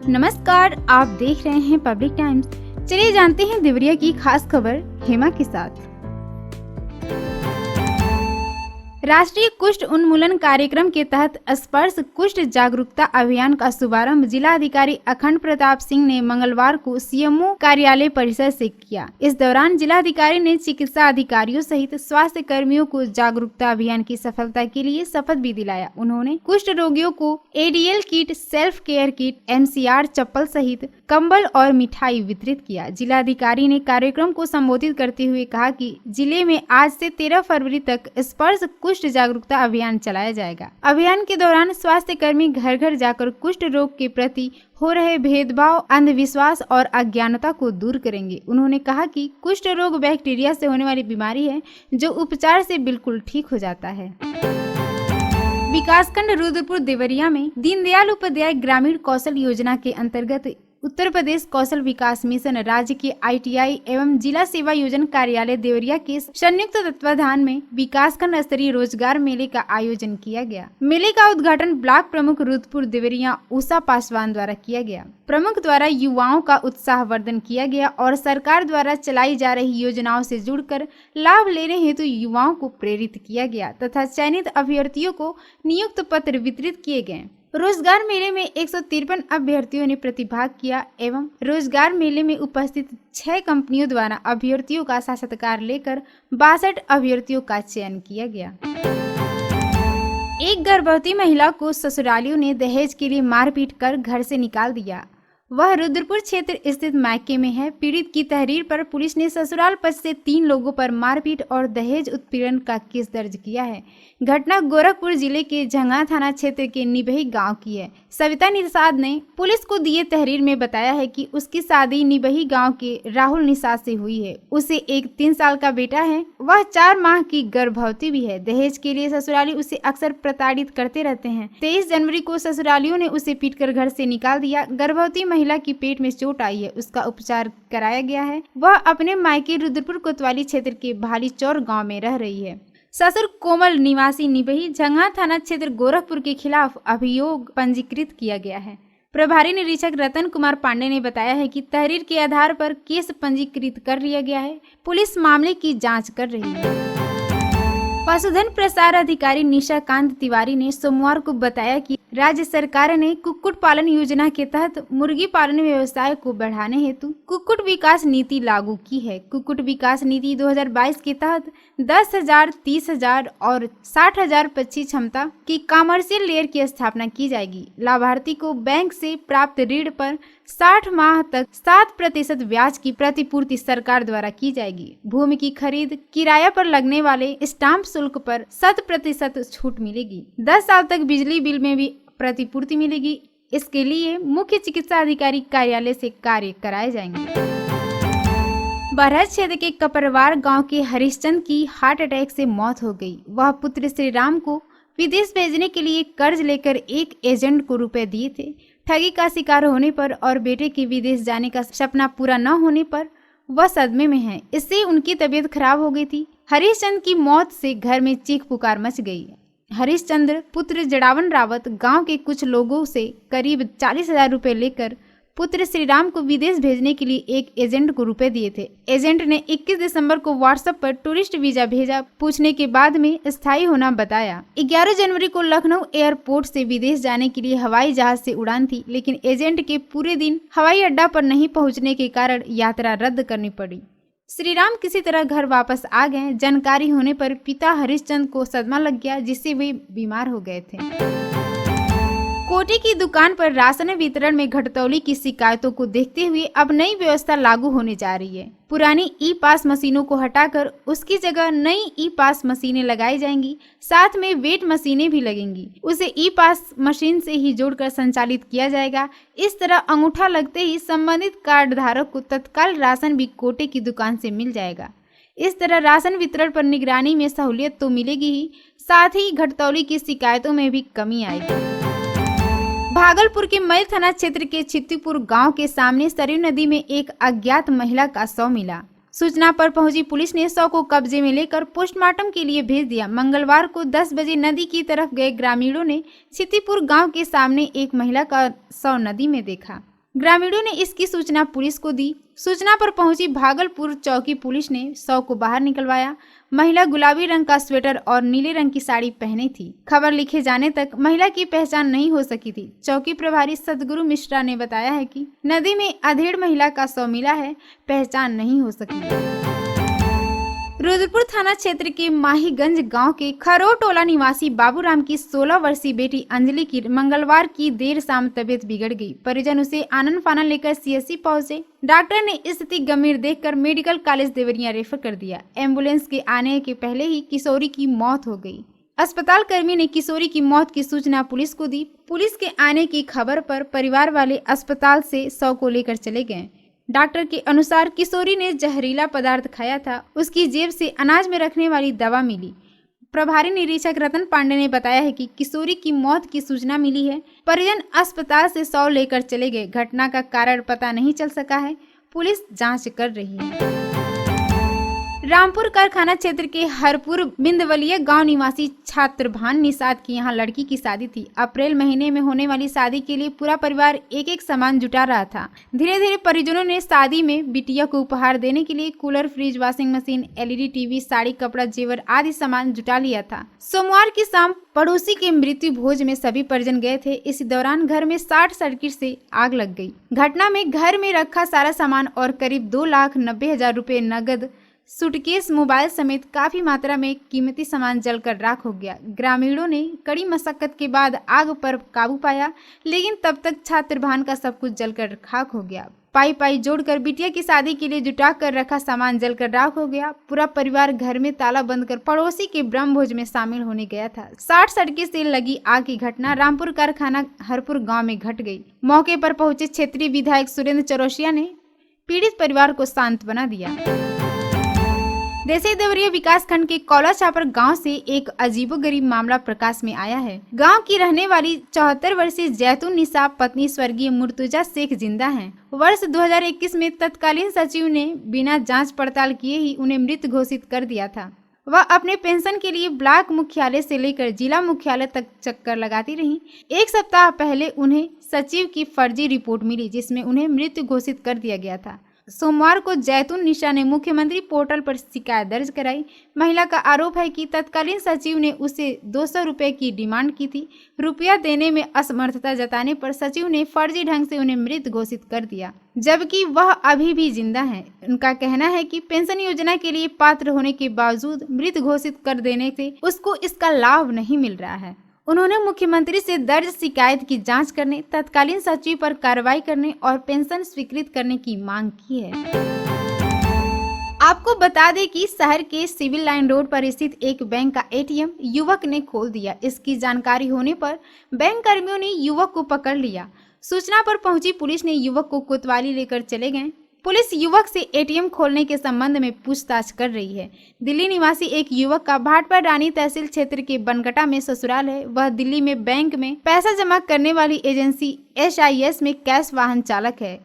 नमस्कार, आप देख रहे हैं पब्लिक टाइम्स। चलिए जानते हैं देवरिया की खास खबर हेमा के साथ। राष्ट्रीय कुष्ठ उन्मूलन कार्यक्रम के तहत स्पर्श कुष्ठ जागरूकता अभियान का शुभारंभ जिलाधिकारी अखंड प्रताप सिंह ने मंगलवार को सीएमओ कार्यालय परिसर से किया। इस दौरान जिलाधिकारी ने चिकित्सा अधिकारियों सहित स्वास्थ्य कर्मियों को जागरूकता अभियान की सफलता के लिए शपथ भी दिलाया। उन्होंने कुष्ठ रोगियों को ADL kit, self care kit, MCR चप्पल सहित कंबल और मिठाई वितरित किया। जिलाधिकारी ने कार्यक्रम को संबोधित करते हुए कहा कि जिले में आज से 13 फरवरी तक स्पर्श कुष्ठ जागरूकता अभियान चलाया जाएगा। अभियान के दौरान स्वास्थ्य कर्मी घर घर जाकर कुष्ठ रोग के प्रति हो रहे भेदभाव, अंधविश्वास और अज्ञानता को दूर करेंगे। उन्होंने कहा कि कुष्ठ रोग बैक्टीरिया से होने वाली बीमारी है जो उपचार से बिल्कुल ठीक हो जाता है। विकासखंड रुद्रपुर देवरिया में दीनदयाल उपाध्याय ग्रामीण कौशल योजना के अंतर्गत उत्तर प्रदेश कौशल विकास मिशन, राज्य के आईटीआई एवं जिला सेवा योजना कार्यालय देवरिया के संयुक्त तत्वाधान में विकासखंड स्तरीय रोजगार मेले का आयोजन किया गया। मेले का उद्घाटन ब्लॉक प्रमुख रुद्रपुर देवरिया उषा पासवान द्वारा किया गया। प्रमुख द्वारा युवाओं का उत्साहवर्धन किया गया और सरकार द्वारा चलाई जा रही योजनाओं से जुड़कर लाभ लेने हेतु युवाओं को प्रेरित किया गया तथा चयनित अभ्यर्थियों को नियुक्त पत्र वितरित किए गए। रोजगार मेले में 153 अभ्यर्थियों ने प्रतिभाग किया एवं रोजगार मेले में उपस्थित 6 कंपनियों द्वारा अभ्यर्थियों का साक्षात्कार लेकर 62 अभ्यर्थियों का चयन किया गया। एक गर्भवती महिला को ससुरालियों ने दहेज के लिए मारपीट कर घर से निकाल दिया। वह रुद्रपुर क्षेत्र स्थित मायके में है। पीड़ित की तहरीर पर पुलिस ने ससुराल पक्ष से 3 लोगों पर मारपीट और दहेज उत्पीड़न का केस दर्ज किया है। घटना गोरखपुर जिले के झंगा थाना क्षेत्र के निबही गांव की है। सविता निषाद ने पुलिस को दिए तहरीर में बताया है कि उसकी शादी निबही गांव के राहुल निषाद से हुई है। उसे एक 3 साल का बेटा है। वह 4 माह की गर्भवती भी है। दहेज के लिए ससुराली उसे अक्सर प्रताड़ित करते रहते हैं। 23 जनवरी को ससुरालियों ने उसे पीटकर घर से निकाल दिया। गर्भवती महिला की पेट में चोट आई है, उसका उपचार कराया गया है। वह अपने मायके रुद्रपुर कोतवाली क्षेत्र के भालीचौर गांव में रह रही है। ससुर कोमल निवासी निबही झंगा थाना क्षेत्र गोरखपुर के खिलाफ अभियोग पंजीकृत किया गया है। प्रभारी निरीक्षक रतन कुमार पांडे ने बताया है कि तहरीर के आधार पर केस पंजीकृत कर लिया गया है। पुलिस मामले की जांच कर रही है। पशुधन प्रसार अधिकारी निशाकांत तिवारी ने सोमवार को बताया कि राज्य सरकार ने कुक्कुट पालन योजना के तहत मुर्गी पालन व्यवसाय को बढ़ाने हेतु कुक्कुट विकास नीति लागू की है। कुक्कुट विकास नीति 2022 के तहत 10,000, 30,000 और 60,000 पक्षी क्षमता की कमर्शियल लेयर की स्थापना की जाएगी। लाभार्थी को बैंक से प्राप्त ऋण पर 60 माह तक 7% ब्याज की प्रतिपूर्ति सरकार द्वारा की जाएगी। भूमि की खरीद, किराया पर लगने वाले स्टाम्प शुल्क पर 100% छूट मिलेगी। 10 साल तक बिजली बिल में भी प्रतिपूर्ति मिलेगी। इसके लिए मुख्य चिकित्सा अधिकारी कार्यालय से कार्य कराए जाएंगे। बरहज क्षेत्र के कपरवार गांव के हरिश्चंद की हार्ट अटैक से मौत हो गई। वह पुत्र श्री राम को विदेश भेजने के लिए कर्ज लेकर एक एजेंट को रुपए दिए थे। ठगी का शिकार होने पर और बेटे के विदेश जाने का सपना पूरा न होने पर वह सदमे में है। इससे उनकी तबीयत खराब हो गई थी। हरिश्चंद की मौत से घर में चीख पुकार मच गई। हरिश्चंद्र पुत्र जड़ावन रावत गांव के कुछ लोगों से करीब 40,000 रुपए लेकर पुत्र श्री राम को विदेश भेजने के लिए एक एजेंट को रुपए दिए थे। एजेंट ने 21 दिसंबर को व्हाट्सएप पर टूरिस्ट वीजा भेजा। पूछने के बाद में स्थायी होना बताया। 11 जनवरी को लखनऊ एयरपोर्ट से विदेश जाने के लिए हवाई जहाज से उड़ान थी, लेकिन एजेंट के पूरे दिन हवाई अड्डा पर नहीं पहुंचने के कारण यात्रा रद्द करनी पड़ी। श्री राम किसी तरह घर वापस आ गए। जानकारी होने पर पिता हरिश्चंद को सदमा लग गया, जिससे वे बीमार हो गए थे। कोटी की दुकान पर राशन वितरण में घटतौली की शिकायतों को देखते हुए अब नई व्यवस्था लागू होने जा रही है। पुरानी ई पास मशीनों को हटाकर उसकी जगह नई ई पास मशीनें लगाई जाएंगी। साथ में वेट मशीनें भी लगेंगी। उसे ई पास मशीन से ही जोड़कर संचालित किया जाएगा। इस तरह अंगूठा लगते ही संबंधित कार्ड धारक को तत्काल राशन भी कोटे की दुकान से मिल जाएगा। इस तरह राशन वितरण पर निगरानी में सहूलियत तो मिलेगी ही, साथ ही घटतौली की शिकायतों में भी कमी आएगी। भागलपुर के मई थाना क्षेत्र के चित्तीपुर गांव के सामने सरयू नदी में एक अज्ञात महिला का शव मिला। सूचना पर पहुंची पुलिस ने शव को कब्जे में लेकर पोस्टमार्टम के लिए भेज दिया। मंगलवार को 10 बजे नदी की तरफ गए ग्रामीणों ने चित्तीपुर गांव के सामने एक महिला का शव नदी में देखा। ग्रामीणों ने इसकी सूचना पुलिस को दी। सूचना पर पहुंची भागलपुर चौकी पुलिस ने शव को बाहर निकलवाया। महिला गुलाबी रंग का स्वेटर और नीले रंग की साड़ी पहनी थी। खबर लिखे जाने तक महिला की पहचान नहीं हो सकी थी। चौकी प्रभारी सतगुरु मिश्रा ने बताया है कि नदी में अधेड़ महिला का शव मिला है, पहचान नहीं हो सकी। रुद्रपुर थाना क्षेत्र के माहीगंज गांव के खरो टोला निवासी बाबूराम की 16 वर्षीय बेटी अंजलि की मंगलवार की देर शाम तबीयत बिगड़ गई। परिजन उसे आनन फानन लेकर सीएससी पहुंचे। डॉक्टर ने स्थिति गंभीर देखकर मेडिकल कॉलेज देवरिया रेफर कर दिया। एम्बुलेंस के आने के पहले ही किशोरी की मौत हो गई। अस्पताल कर्मी ने किशोरी की मौत की सूचना पुलिस को दी। पुलिस के आने की खबर पर परिवार वाले अस्पताल से शव को लेकर चले गए। डॉक्टर के अनुसार किशोरी ने जहरीला पदार्थ खाया था। उसकी जेब से अनाज में रखने वाली दवा मिली। प्रभारी निरीक्षक रतन पांडे ने बताया है कि किशोरी की मौत की सूचना मिली है। परिजन अस्पताल से शव लेकर चले गए। घटना का कारण पता नहीं चल सका है। पुलिस जांच कर रही है। रामपुर कारखाना क्षेत्र के हरपुर बिंदवलिया गांव निवासी छात्र भान निषाद की यहां लड़की की शादी थी। अप्रैल महीने में होने वाली शादी के लिए पूरा परिवार एक एक सामान जुटा रहा था। धीरे धीरे परिजनों ने शादी में बिटिया को उपहार देने के लिए cooler, fridge, washing machine, LED TV, sari, कपड़ा, जेवर आदि सामान जुटा लिया था। सोमवार की शाम पड़ोसी के मृत्यु भोज में सभी परिजन गए थे। इस दौरान घर में शॉर्ट सर्किट से आग लग गई। घटना में घर में रखा सारा सामान और करीब 2,90,000 रुपए नगद, सूटकेस, मोबाइल समेत काफी मात्रा में कीमती सामान जलकर राख हो गया। ग्रामीणों ने कड़ी मशक्कत के बाद आग पर काबू पाया, लेकिन तब तक छात्र भान का सब कुछ जलकर खाक हो गया। पाई पाई जोड़कर बिटिया की शादी के लिए जुटा कर रखा सामान जलकर राख हो गया। पूरा परिवार घर में ताला बंद कर पड़ोसी के ब्रह्म भोज में शामिल होने गया था। शॉर्ट सर्किट से लगी आग की घटना रामपुर कारखाना हरपुर गाँव में घट गई। मौके पर पहुंचे क्षेत्रीय विधायक सुरेंद्र चौरसिया ने पीड़ित परिवार को सांत्वना दिया। देसी देवरिया विकास खंड के कौला छापर गांव से एक अजीबोगरीब मामला प्रकाश में आया है। गांव की रहने वाली 74 वर्षीय जैतून निसाब पत्नी स्वर्गीय मुर्तुजा शेख जिंदा हैं। वर्ष 2021 में तत्कालीन सचिव ने बिना जांच पड़ताल किए ही उन्हें मृत घोषित कर दिया था। वह अपने पेंशन के लिए ब्लॉक मुख्यालय से लेकर जिला मुख्यालय तक चक्कर लगाती रहीं। एक सप्ताह पहले उन्हें सचिव की फर्जी रिपोर्ट मिली, जिसमें उन्हें मृत घोषित कर दिया गया था। सोमवार को जैतून निशा ने मुख्यमंत्री पोर्टल पर शिकायत दर्ज कराई। महिला का आरोप है कि तत्कालीन सचिव ने उसे 200 रुपए की डिमांड की थी। रुपया देने में असमर्थता जताने पर सचिव ने फर्जी ढंग से उन्हें मृत घोषित कर दिया, जबकि वह अभी भी जिंदा हैं। उनका कहना है कि पेंशन योजना के लिए पात्र होने के बावजूद मृत घोषित कर देने से उसको इसका लाभ नहीं मिल रहा है। उन्होंने मुख्यमंत्री से दर्ज शिकायत की जांच करने, तत्कालीन सचिव पर कार्रवाई करने और पेंशन स्वीकृत करने की मांग की है। आपको बता दें कि शहर के सिविल लाइन रोड पर स्थित एक बैंक का एटीएम युवक ने खोल दिया। इसकी जानकारी होने पर बैंक कर्मियों ने युवक को पकड़ लिया। सूचना पर पहुंची पुलिस ने युवक को कोतवाली लेकर चले गए। पुलिस युवक से एटीएम खोलने के संबंध में पूछताछ कर रही है। दिल्ली निवासी एक युवक का भाटपारा रानी तहसील क्षेत्र के बनगटा में ससुराल है। वह दिल्ली में बैंक में पैसा जमा करने वाली एजेंसी SIS में कैश वाहन चालक है।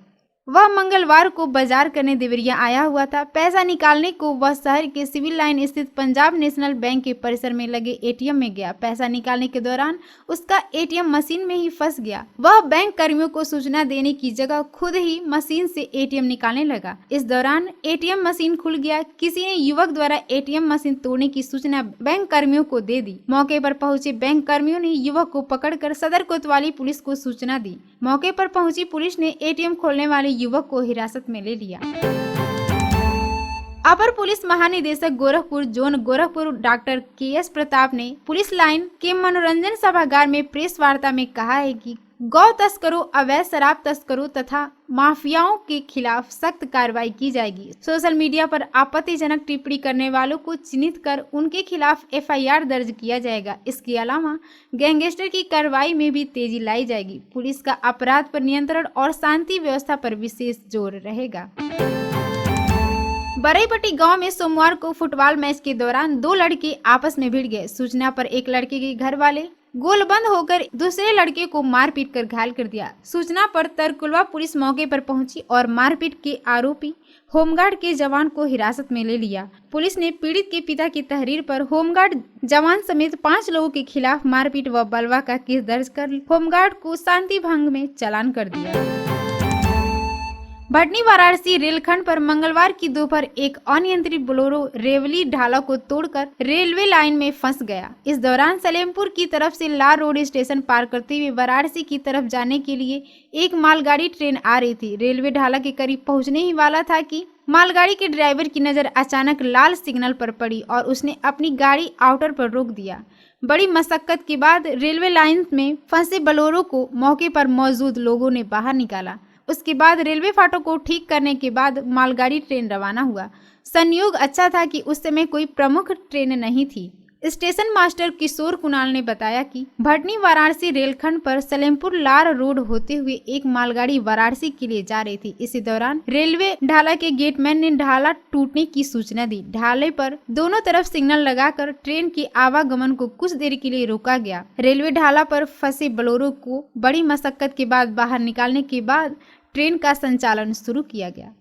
वह मंगलवार को बाजार करने देवरिया आया हुआ था। पैसा निकालने को वह शहर के सिविल लाइन स्थित पंजाब नेशनल बैंक के परिसर में लगे एटीएम में गया। पैसा निकालने के दौरान उसका एटीएम मशीन में ही फंस गया। वह बैंक कर्मियों को सूचना देने की जगह खुद ही मशीन से एटीएम निकालने लगा। इस दौरान एटीएम मशीन खुल गया। किसी ने युवक द्वारा एटीएम मशीन तोड़ने की सूचना बैंक कर्मियों को दे दी। मौके पर पहुंचे बैंक कर्मियों ने युवक को पकड़कर सदर कोतवाली पुलिस को सूचना दी। मौके पर पहुंची पुलिस ने एटीएम खोलने वाले युवक को हिरासत में ले लिया। अपर पुलिस महानिदेशक Gorakhpur zone Gorakhpur doctor KS Pratap ने पुलिस लाइन के मनोरंजन सभागार में प्रेस वार्ता में कहा है कि गौ तस्करों, अवैध शराब तस्करों तथा माफियाओं के खिलाफ सख्त कार्रवाई की जाएगी। सोशल मीडिया पर आपत्तिजनक टिप्पणी करने वालों को चिन्हित कर उनके खिलाफ FIR दर्ज किया जाएगा। इसके अलावा गैंगस्टर की कार्रवाई में भी तेजी लाई जाएगी। पुलिस का अपराध पर नियंत्रण और शांति व्यवस्था पर विशेष जोर रहेगा। बरईपट्टी गांव में सोमवार को फुटबॉल मैच के दौरान 2 लड़के आपस में भिड़ गए। सूचना पर एक लड़के के घर वाले गोलबंद होकर दूसरे लड़के को मारपीट कर घायल कर दिया। सूचना पर तरकुलवा पुलिस मौके पर पहुंची और मारपीट के आरोपी होमगार्ड के जवान को हिरासत में ले लिया। पुलिस ने पीड़ित के पिता की तहरीर पर होमगार्ड जवान समेत 5 लोगों के खिलाफ मारपीट व बलवा का केस दर्ज कर होमगार्ड को शांति भंग में चालान कर दिया। भटनी वाराणसी रेलखंड पर मंगलवार की दोपहर एक अनियंत्रित बोलेरो रेवली ढाला को तोड़कर रेलवे लाइन में फंस गया। इस दौरान सलेमपुर की तरफ से लार रोड स्टेशन पार करते हुए वाराणसी की तरफ जाने के लिए एक मालगाड़ी ट्रेन आ रही थी। रेलवे ढाला के करीब पहुंचने ही वाला था कि मालगाड़ी के ड्राइवर की नजर अचानक लाल सिग्नल पर पड़ी और उसने अपनी गाड़ी आउटर पर रोक दिया। बड़ी मशक्कत के बाद रेलवे लाइन में फंसे बोलेरो को मौके पर मौजूद लोगों ने बाहर निकाला। उसके बाद रेलवे फाटक को ठीक करने के बाद मालगाड़ी ट्रेन रवाना हुआ। संयोग अच्छा था कि उस समय कोई प्रमुख ट्रेन नहीं थी। स्टेशन मास्टर किशोर कुणाल ने बताया कि भटनी वाराणसी रेलखंड पर सलेमपुर लार रोड होते हुए एक मालगाड़ी वाराणसी के लिए जा रही थी। इसी दौरान रेलवे ढाला के गेटमैन ने ढाला टूटने की सूचना दी। ढाले पर दोनों तरफ सिग्नल लगाकर ट्रेन के आवागमन को कुछ देर के लिए रोका गया। रेलवे ढाला पर फंसे बोलेरो को बड़ी मशक्कत के बाद बाहर निकालने के बाद ट्रेन का संचालन शुरू किया गया।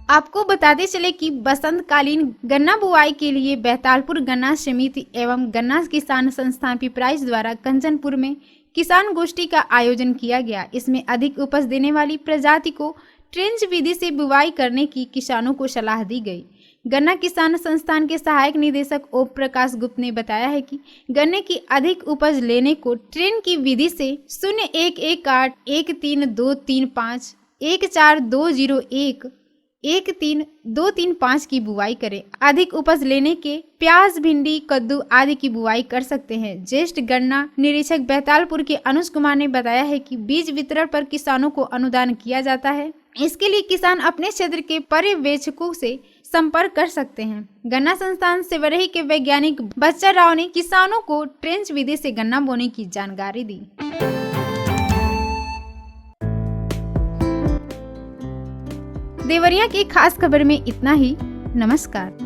आपको बताते चले कि बसंतकालीन गन्ना बुआई के लिए बैतालपुर गन्ना समिति एवं गन्ना किसान संस्थान पिपराइच द्वारा कंचनपुर में किसान गोष्ठी का आयोजन किया गया। इसमें अधिक उपज देने वाली प्रजाति को ट्रेंच विधि से बुवाई करने की किसानों को सलाह दी गई। गन्ना किसान संस्थान के सहायक निदेशक ओम प्रकाश गुप्त ने बताया है कि गन्ने की अधिक उपज लेने को ट्रेन की विधि से 0118 13235 14201 13235 की बुआई करें। अधिक उपज लेने के प्याज, भिंडी, कद्दू आदि की बुआई कर सकते हैं। ज्येष्ठ गन्ना निरीक्षक बैतालपुर के अनुज कुमार ने बताया है कि बीज वितरण पर किसानों को अनुदान किया जाता है। इसके लिए किसान अपने क्षेत्र के पर्यवेक्षकों से संपर्क कर सकते हैं। गन्ना संस्थान सेवरही के वैज्ञानिक बच्चा राव ने किसानों को ट्रेंच विधि से गन्ना बोने की जानकारी दी। देवरिया की खास खबर में इतना ही। नमस्कार।